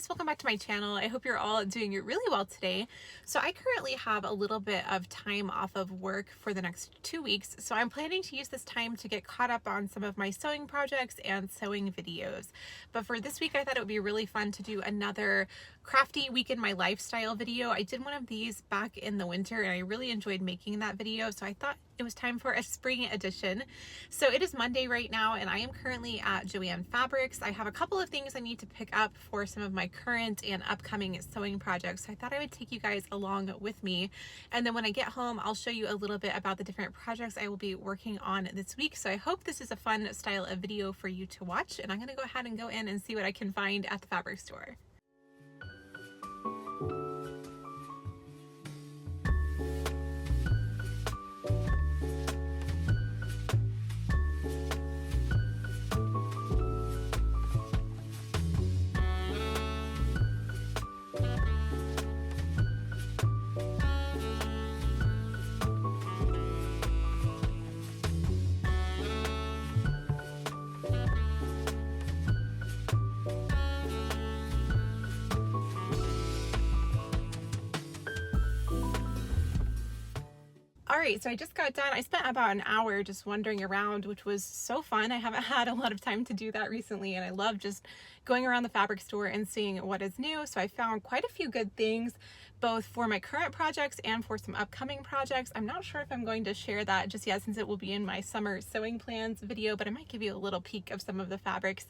guys, welcome back to my channel. I hope you're all doing really well today. So I currently have a little bit of time off of work for the next 2 weeks. So I'm planning to use this time to get caught up on some of my sewing projects and sewing videos. But for this week, I thought it would be really fun to do another crafty week in my lifestyle video. I did one of these back in the winter and I really enjoyed making that video. So I thought it was time for a spring edition. So it is Monday right now and I am currently at Joann Fabrics. I have a couple of things I need to pick up for some of my current and upcoming sewing projects. So I thought I would take you guys along with me. And then when I get home, I'll show you a little bit about the different projects I will be working on this week. So I hope this is a fun style of video for you to watch. And I'm gonna go ahead and go in and see what I can find at the fabric store. Alright, so I just got done. I spent about an hour just wandering around, which was so fun. I haven't had a lot of time to do that recently, and I love just going around the fabric store and seeing what is new. So I found quite a few good things, both for my current projects and for some upcoming projects. I'm not sure if I'm going to share that just yet since it will be in my summer sewing plans video, but I might give you a little peek of some of the fabrics.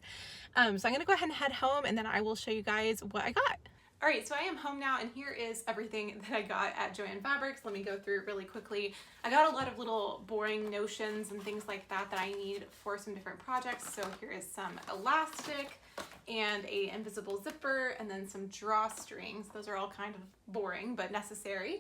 So I'm going to go ahead and head home and then I will show you guys what I got. All right, so I am home now and here is everything that I got at Joann Fabrics. Let me go through it really quickly. I got a lot of little boring notions and things like that that I need for some different projects. So here is some elastic and a invisible zipper and then some drawstrings. Those are all kind of boring but necessary.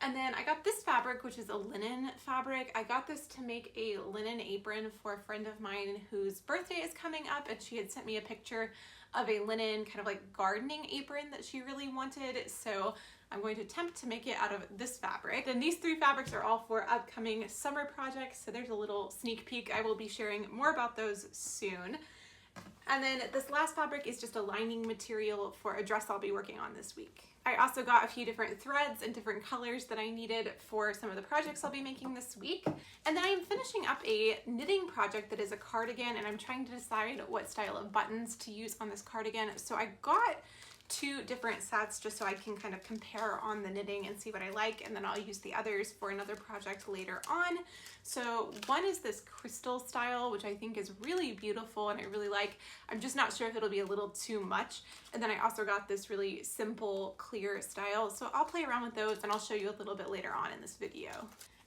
And then I got this fabric, which is a linen fabric. I got this to make a linen apron for a friend of mine whose birthday is coming up, and she had sent me a picture of a linen kind of like gardening apron that she really wanted. So I'm going to attempt to make it out of this fabric. And these three fabrics are all for upcoming summer projects. So there's a little sneak peek. I will be sharing more about those soon. And then this last fabric is just a lining material for a dress I'll be working on this week. I also got a few different threads and different colors that I needed for some of the projects I'll be making this week. And then I'm finishing up a knitting project that is a cardigan, and I'm trying to decide what style of buttons to use on this cardigan. So I got two different sets just so I can kind of compare on the knitting and see what I like, and then I'll use the others for another project later on. So one is this crystal style, which I think is really beautiful and I really like. I'm just not sure if it'll be a little too much. And then I also got this really simple clear style. So I'll play around with those and I'll show you a little bit later on in this video.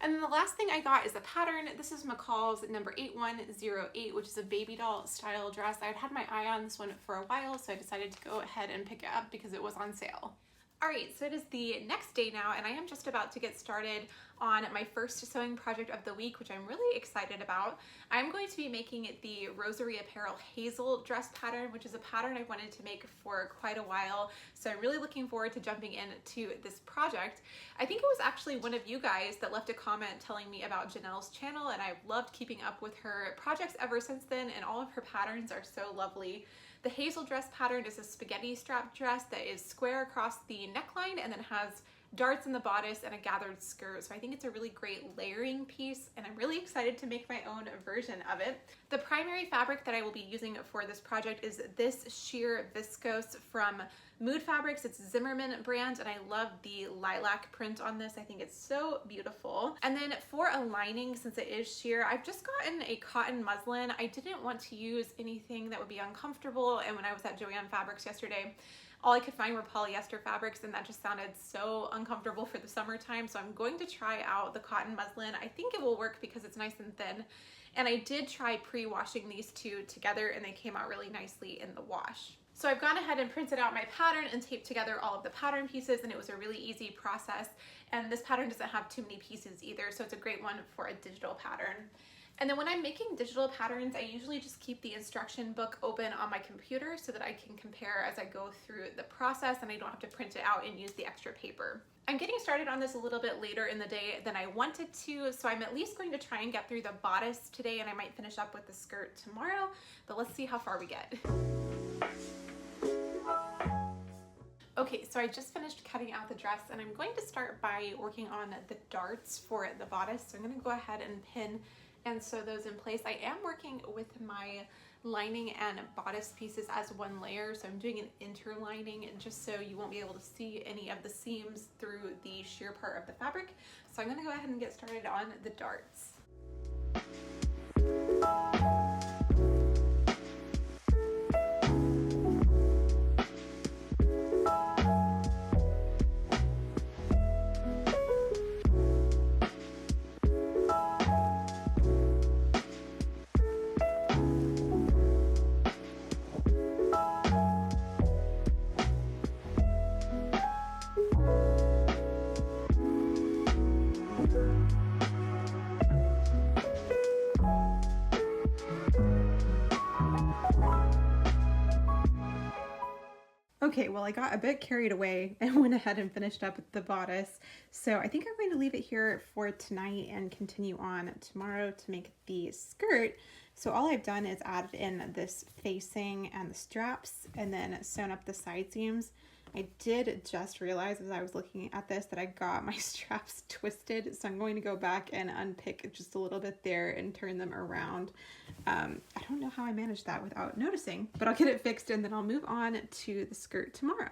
And then the last thing I got is a pattern. This is McCall's number 8108, which is a baby doll style dress. I had my eye on this one for a while, so I decided to go ahead and pick it up because it was on sale. All right, so it is the next day now, and I am just about to get started on my first sewing project of the week, which I'm really excited about. I'm going to be making the Rosary Apparel Hazel dress pattern, which is a pattern I've wanted to make for quite a while. So I'm really looking forward to jumping into this project. I think it was actually one of you guys that left a comment telling me about Janelle's channel, and I've loved keeping up with her projects ever since then, and all of her patterns are so lovely. The Hazel dress pattern is a spaghetti strap dress that is square across the neckline and then has darts in the bodice and a gathered skirt. So I think it's a really great layering piece, and I'm really excited to make my own version of it. The primary fabric that I will be using for this project is this sheer viscose from Mood Fabrics. It's Zimmerman brand, and I love the lilac print on this. I think it's so beautiful. And then for a lining, since it is sheer, I've just gotten a cotton muslin. I didn't want to use anything that would be uncomfortable, and when I was at Joann Fabrics yesterday, all I could find were polyester fabrics, and that just sounded so uncomfortable for the summertime. So I'm going to try out the cotton muslin. I think it will work because it's nice and thin. And I did try pre-washing these two together, and they came out really nicely in the wash. So I've gone ahead and printed out my pattern and taped together all of the pattern pieces, and it was a really easy process. And this pattern doesn't have too many pieces either, so it's a great one for a digital pattern. And then when I'm making digital patterns, I usually just keep the instruction book open on my computer so that I can compare as I go through the process and I don't have to print it out and use the extra paper. I'm getting started on this a little bit later in the day than I wanted to, so I'm at least going to try and get through the bodice today, and I might finish up with the skirt tomorrow, but let's see how far we get. Okay, so I just finished cutting out the dress and I'm going to start by working on the darts for the bodice. So I'm going to go ahead and pin and sew those in place. I am working with my lining and bodice pieces as one layer, so I'm doing an interlining just so you won't be able to see any of the seams through the sheer part of the fabric. So I'm going to go ahead and get started on the darts. Okay, well, I got a bit carried away and went ahead and finished up the bodice. So I think I'm going to leave it here for tonight and continue on tomorrow to make the skirt. So all I've done is added in this facing and the straps and then sewn up the side seams. I did just realize as I was looking at this that I got my straps twisted, so I'm going to go back and unpick just a little bit there and turn them around. I don't know how I managed that without noticing, but I'll get it fixed and then I'll move on to the skirt tomorrow.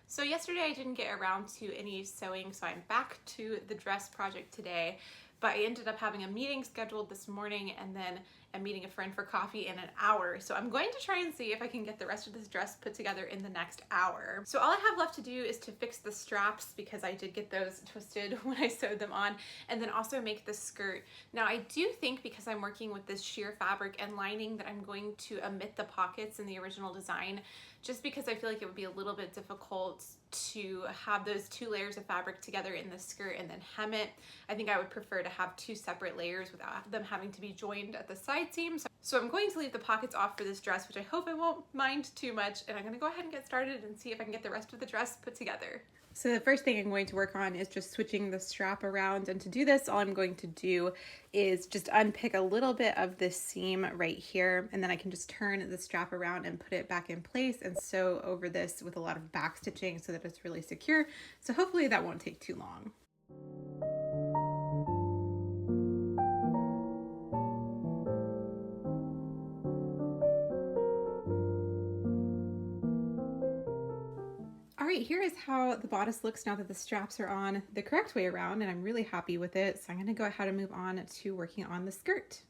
So yesterday I didn't get around to any sewing, so I'm back to the dress project today. But I ended up having a meeting scheduled this morning and then I'm meeting a friend for coffee in an hour. So I'm going to try and see if I can get the rest of this dress put together in the next hour. So all I have left to do is to fix the straps because I did get those twisted when I sewed them on, and then also make the skirt. Now I do think because I'm working with this sheer fabric and lining that I'm going to omit the pockets in the original design, just because I feel like it would be a little bit difficult to have those two layers of fabric together in the skirt and then hem it. I think I would prefer to have two separate layers without them having to be joined at the side seams. So I'm going to leave the pockets off for this dress, which I hope I won't mind too much, and I'm gonna go ahead and get started and see if I can get the rest of the dress put together. So the first thing I'm going to work on is just switching the strap around, and to do this all I'm going to do is just unpick a little bit of this seam right here, and then I can just turn the strap around and put it back in place and sew over this with a lot of back stitching so that it's really secure. So hopefully that won't take too long. All right, here is how the bodice looks now that the straps are on the correct way around, and I'm really happy with it. So I'm going to go ahead and move on to working on the skirt.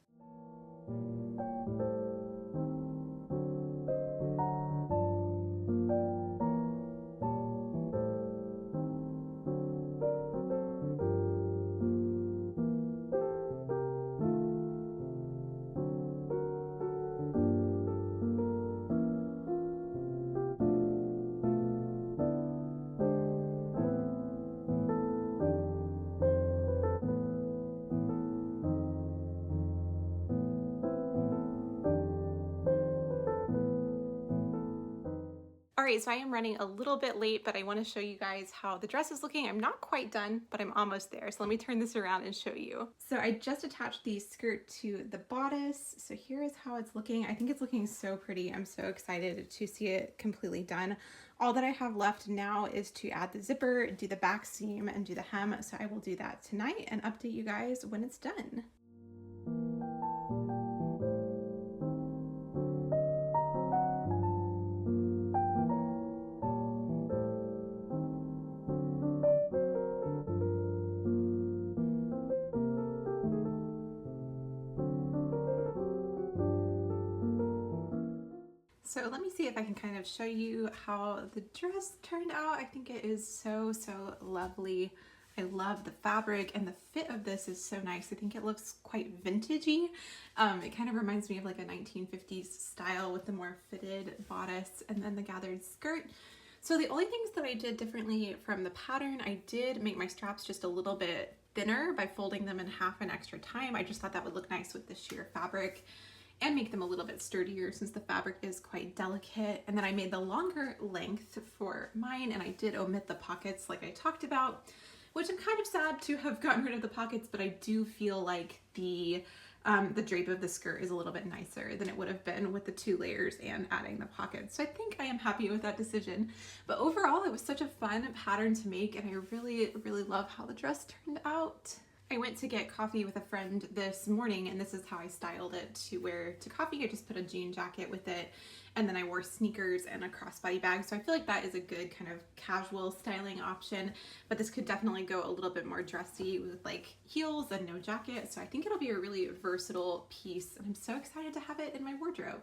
All right, so I am running a little bit late, but I want to show you guys how the dress is looking. I'm not quite done, but I'm almost there. So let me turn this around and show you. So I just attached the skirt to the bodice. So here is how it's looking. I think it's looking so pretty. I'm so excited to see it completely done. All that I have left now is to add the zipper, do the back seam, and do the hem. So I will do that tonight and update you guys when it's done. So let me see if I can kind of show you how the dress turned out. I think it is so, so lovely. I love the fabric, and the fit of this is so nice. I think it looks quite vintagey. It kind of reminds me of like a 1950s style with the more fitted bodice and then the gathered skirt. So the only things that I did differently from the pattern, I did make my straps just a little bit thinner by folding them in half an extra time. I just thought that would look nice with the sheer fabric and make them a little bit sturdier since the fabric is quite delicate. And then I made the longer length for mine, and I did omit the pockets like I talked about, which I'm kind of sad to have gotten rid of the pockets, but I do feel like the the drape of the skirt is a little bit nicer than it would have been with the 2 layers and adding the pockets. So I think I am happy with that decision. But overall, it was such a fun pattern to make, and I really, really love how the dress turned out. I went to get coffee with a friend this morning, and this is how I styled it to wear to coffee. I just put a jean jacket with it, and then I wore sneakers and a crossbody bag. So I feel like that is a good kind of casual styling option, but this could definitely go a little bit more dressy with like heels and no jacket. So I think it'll be a really versatile piece, and I'm so excited to have it in my wardrobe.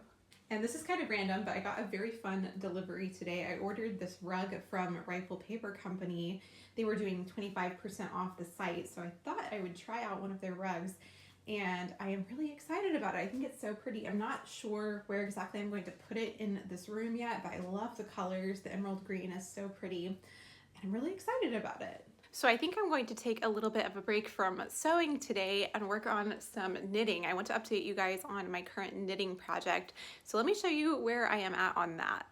And this is kind of random, but I got a very fun delivery today. I ordered this rug from Rifle Paper Company. They were doing 25% off the site, so I thought I would try out one of their rugs, and I am really excited about it. I think it's so pretty. I'm not sure where exactly I'm going to put it in this room yet, but I love the colors. The emerald green is so pretty, and I'm really excited about it. So I think I'm going to take a little bit of a break from sewing today and work on some knitting. I want to update you guys on my current knitting project. So let me show you where I am at on that.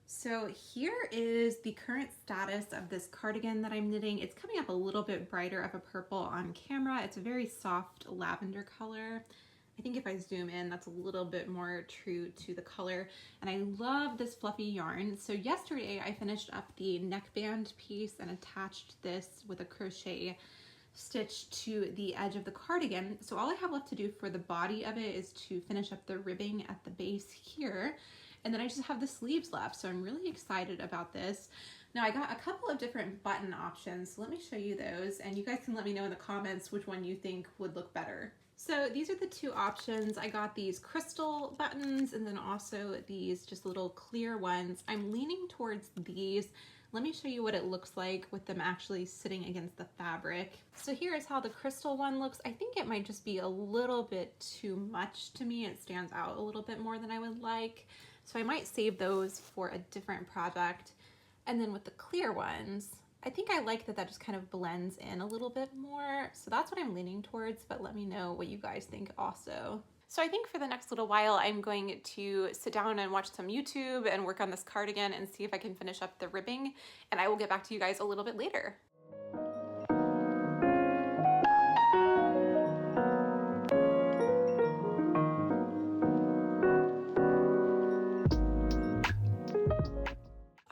So here is the current status of this cardigan that I'm knitting. It's coming up a little bit brighter of a purple on camera. It's a very soft lavender color. I think if I zoom in, that's a little bit more true to the color. And I love this fluffy yarn. So yesterday I finished up the neckband piece and attached this with a crochet stitch to the edge of the cardigan. So all I have left to do for the body of it is to finish up the ribbing at the base here. And then I just have the sleeves left. So I'm really excited about this. Now I got a couple of different button options. So let me show you those, and you guys can let me know in the comments which one you think would look better. So these are the 2 options. I got these crystal buttons and then also these just little clear ones. I'm leaning towards these. Let me show you what it looks like with them actually sitting against the fabric. So here is how the crystal one looks. I think it might just be a little bit too much to me. It stands out a little bit more than I would like. So I might save those for a different project. And then with the clear ones, I think I like that that just kind of blends in a little bit more. So that's what I'm leaning towards, but let me know what you guys think also. So I think for the next little while, I'm going to sit down and watch some YouTube and work on this cardigan and see if I can finish up the ribbing, and I will get back to you guys a little bit later.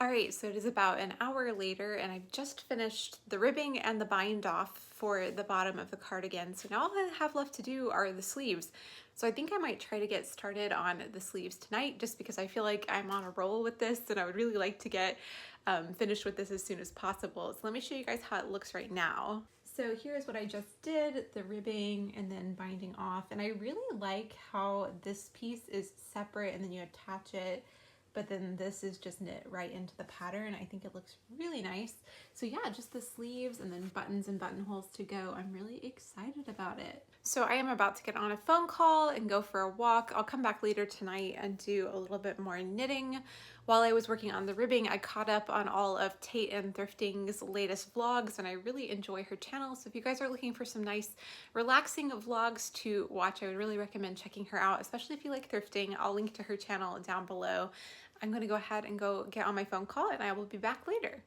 Alright, so it is about an hour later, and I've just finished the ribbing and the bind off for the bottom of the cardigan. So now all I have left to do are the sleeves. So I think I might try to get started on the sleeves tonight, just because I feel like I'm on a roll with this and I would really like to get finished with this as soon as possible. So let me show you guys how it looks right now. So here's what I just did, the ribbing and then binding off. And I really like how this piece is separate and then you attach it, but then this is just knit right into the pattern. I think it looks really nice. So yeah, just the sleeves and then buttons and buttonholes to go. I'm really excited about it. So I am about to get on a phone call and go for a walk. I'll come back later tonight and do a little bit more knitting. While I was working on the ribbing, I caught up on all of Tate and Thrifting's latest vlogs, and I really enjoy her channel. So if you guys are looking for some nice, relaxing vlogs to watch, I would really recommend checking her out, especially if you like thrifting. I'll link to her channel down below. I'm going to go ahead and go get on my phone call, and I will be back later.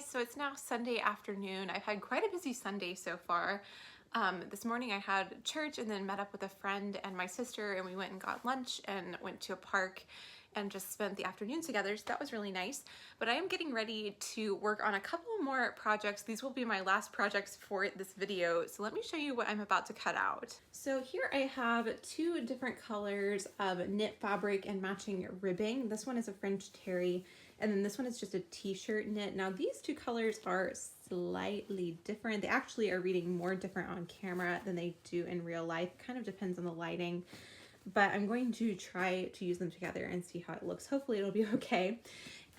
So it's now Sunday afternoon. I've had quite a busy Sunday so far. This morning I had church and then met up with a friend and my sister, and we went and got lunch and went to a park and just spent the afternoon together. So that was really nice. But I am getting ready to work on a couple more projects. These will be my last projects for this video. So let me show you what I'm about to cut out. So here I have 2 different colors of knit fabric and matching ribbing. This one is a French terry, and then this one is just a t-shirt knit. Now these 2 colors are slightly different. They actually are reading more different on camera than they do in real life. Kind of depends on the lighting, but I'm going to try to use them together and see how it looks. Hopefully it'll be okay.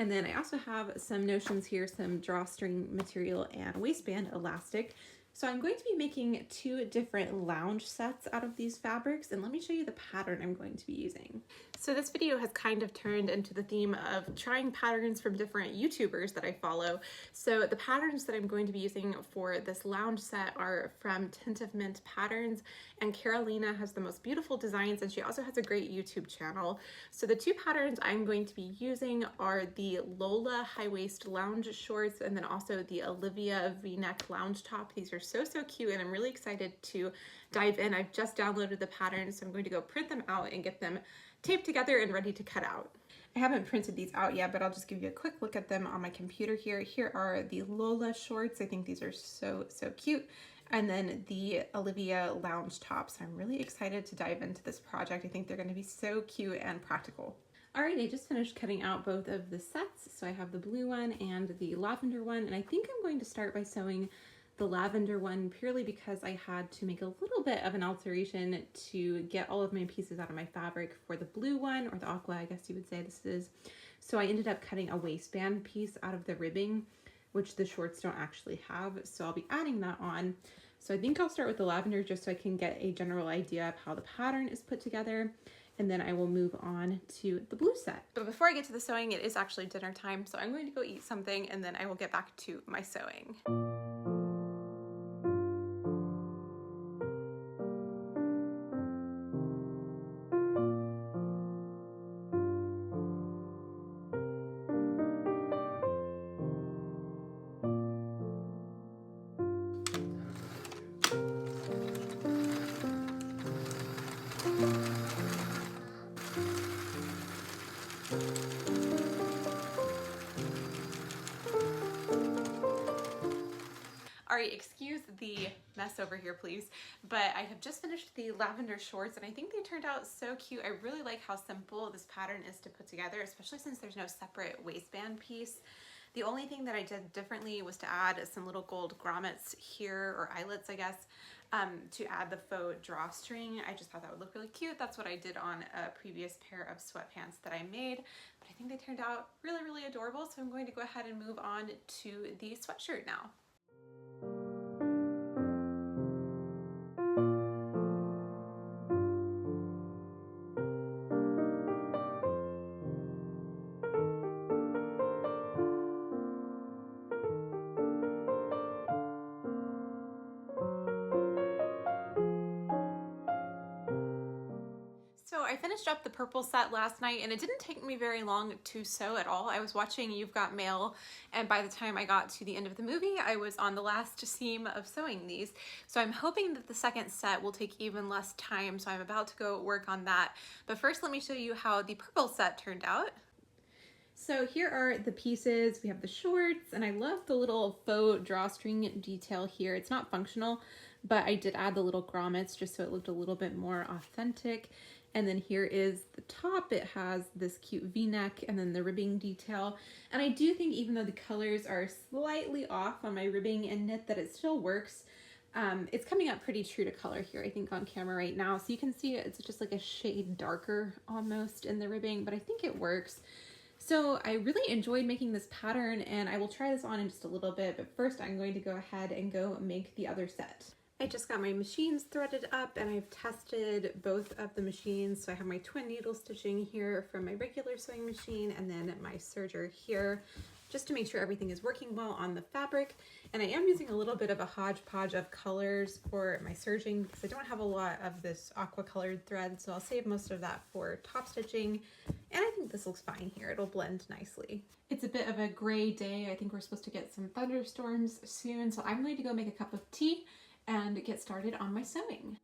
And then I also have some notions here, some drawstring material and waistband elastic. So I'm going to be making 2 different lounge sets out of these fabrics, and let me show you the pattern I'm going to be using. So this video has kind of turned into the theme of trying patterns from different YouTubers that I follow. So the patterns that I'm going to be using for this lounge set are from Tint of Mint Patterns, and Carolina has the most beautiful designs, and she also has a great YouTube channel. So the 2 patterns I'm going to be using are the Lola high waist lounge shorts, and then also the Olivia v-neck lounge top. These are so cute, and I'm really excited to dive in. I've just downloaded the patterns, so I'm going to go print them out and get them taped together and ready to cut out. I haven't printed these out yet, but I'll just give you a quick look at them on my computer here. Here are the Lola shorts. I think these are so cute. And then the Olivia lounge tops. I'm really excited to dive into this project. I think they're going to be so cute and practical. All right, I just finished cutting out both of the sets. So I have the blue one and the lavender one, and I think I'm going to start by sewing the lavender one purely because I had to make a little bit of an alteration to get all of my pieces out of my fabric for the blue one, or the aqua, I guess you would say this is. So I ended up cutting a waistband piece out of the ribbing, which the shorts don't actually have. So I'll be adding that on. So I think I'll start with the lavender just so I can get a general idea of how the pattern is put together. And then I will move on to the blue set. But before I get to the sewing, it is actually dinner time. So I'm going to go eat something and then I will get back to my sewing. All right, excuse the mess over here, please, but I have just finished the lavender shorts and I think they turned out so cute. I really like how simple this pattern is to put together, especially since there's no separate waistband piece. The only thing that I did differently was to add some little gold grommets here, or eyelets, I guess, to add the faux drawstring. I just thought that would look really cute. That's what I did on a previous pair of sweatpants that I made, but I think they turned out really adorable. So I'm going to go ahead and move on to the sweatshirt now. So I finished up the purple set last night and it didn't take me very long to sew at all. I was watching You've Got Mail, and by the time I got to the end of the movie, I was on the last seam of sewing these. So I'm hoping that the second set will take even less time, so I'm about to go work on that. But first, let me show you how the purple set turned out. So here are the pieces. We have the shorts, and I love the little faux drawstring detail here. It's not functional, but I did add the little grommets just so it looked a little bit more authentic. And then here is the top. It has this cute V-neck and then the ribbing detail. And I do think even though the colors are slightly off on my ribbing and knit, that it still works. It's coming up pretty true to color here, I think, on camera right now. So you can see it's just like a shade darker almost in the ribbing, but I think it works. So I really enjoyed making this pattern, and I will try this on in just a little bit, but first I'm going to go ahead and go make the other set. I just got my machines threaded up and I've tested both of the machines. So I have my twin needle stitching here from my regular sewing machine and then my serger here, just to make sure everything is working well on the fabric. And I am using a little bit of a hodgepodge of colors for my serging because I don't have a lot of this aqua colored thread, so I'll save most of that for top stitching. And I think this looks fine here. It'll blend nicely. It's a bit of a gray day. I think we're supposed to get some thunderstorms soon, so I'm going to go make a cup of tea and get started on my sewing.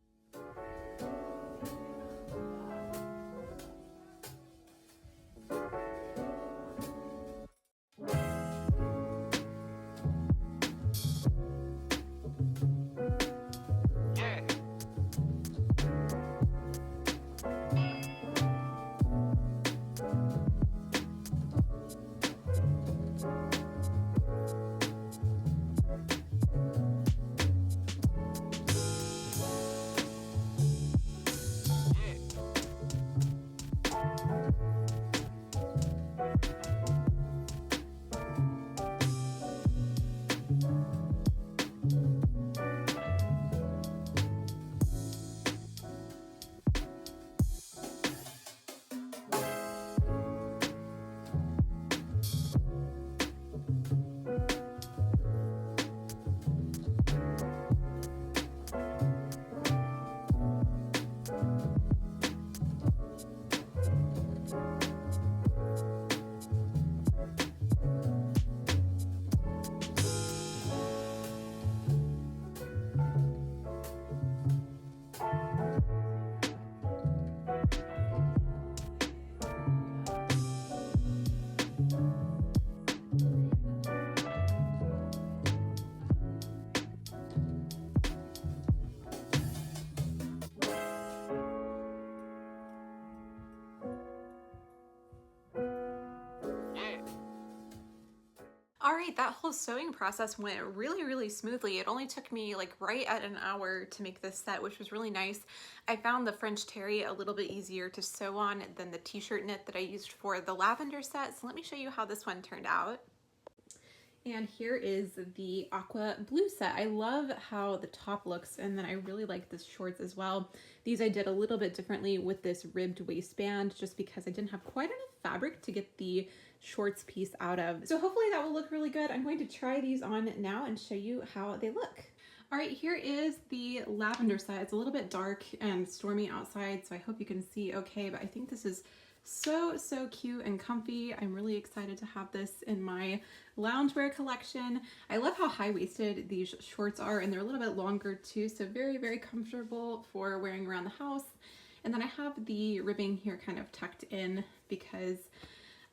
right, that whole sewing process went really smoothly. It only took me like right at an hour to make this set, which was really nice. I found the French terry a little bit easier to sew on than the t-shirt knit that I used for the lavender set. So let me show you how this one turned out. And here is the aqua blue set. I love how the top looks, and then I really like the shorts as well. These I did a little bit differently with this ribbed waistband just because I didn't have quite enough fabric to get the shorts piece out of. So hopefully that will look really good. I'm going to try these on now and show you how they look. All right, here is the lavender set. It's a little bit dark and stormy outside, so I hope you can see okay, but I think this is so cute and comfy. I'm really excited to have this in my loungewear collection. I love how high-waisted these shorts are, and they're a little bit longer too, so very comfortable for wearing around the house. And then I have the ribbing here kind of tucked in because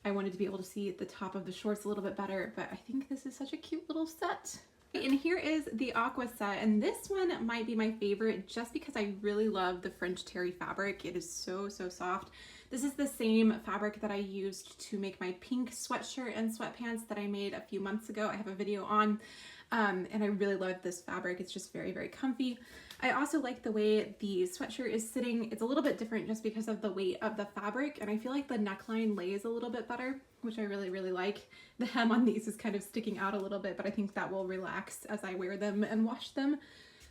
I wanted to be able to see the top of the shorts a little bit better, but I think this is such a cute little set. And here is the aqua set, and this one might be my favorite just because I really love the French terry fabric. It is so soft. This is the same fabric that I used to make my pink sweatshirt and sweatpants that I made a few months ago. I have a video on, and I really love this fabric. It's just very comfy. I also like the way the sweatshirt is sitting. It's a little bit different just because of the weight of the fabric, and I feel like the neckline lays a little bit better, which I really like. The hem on these is kind of sticking out a little bit, but I think that will relax as I wear them and wash them.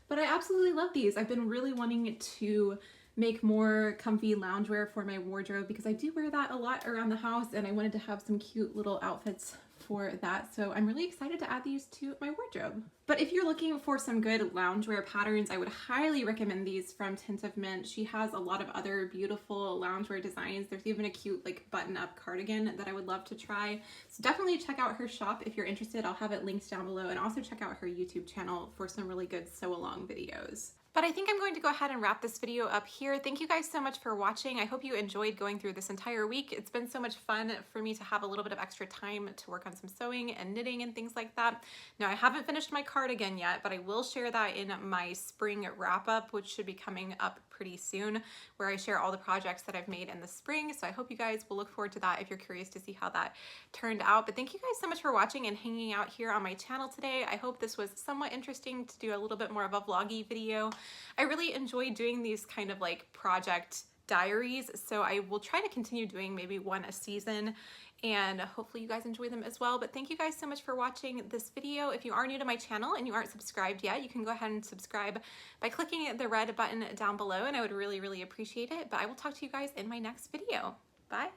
But I absolutely love these. I've been really wanting to make more comfy loungewear for my wardrobe because I do wear that a lot around the house, and I wanted to have some cute little outfits for that. So I'm really excited to add these to my wardrobe. But if you're looking for some good loungewear patterns, I would highly recommend these from Tint of Mint. She has a lot of other beautiful loungewear designs. There's even a cute like button-up cardigan that I would love to try. So definitely check out her shop if you're interested. I'll have it linked down below, and also check out her YouTube channel for some really good sew-along videos. But I think I'm going to go ahead and wrap this video up here. Thank you guys so much for watching. I hope you enjoyed going through this entire week. It's been so much fun for me to have a little bit of extra time to work on some sewing and knitting and things like that. Now, I haven't finished my cardigan yet, but I will share that in my spring wrap-up, which should be coming up pretty soon, where I share all the projects that I've made in the spring. So I hope you guys will look forward to that if you're curious to see how that turned out. But thank you guys so much for watching and hanging out here on my channel today. I hope this was somewhat interesting to do a little bit more of a vloggy video. I really enjoy doing these kind of like project diaries, so I will try to continue doing maybe one a season, and hopefully you guys enjoy them as well. But thank you guys so much for watching this video. If you are new to my channel and you aren't subscribed yet, you can go ahead and subscribe by clicking the red button down below, and I would really appreciate it. But I will talk to you guys in my next video. Bye.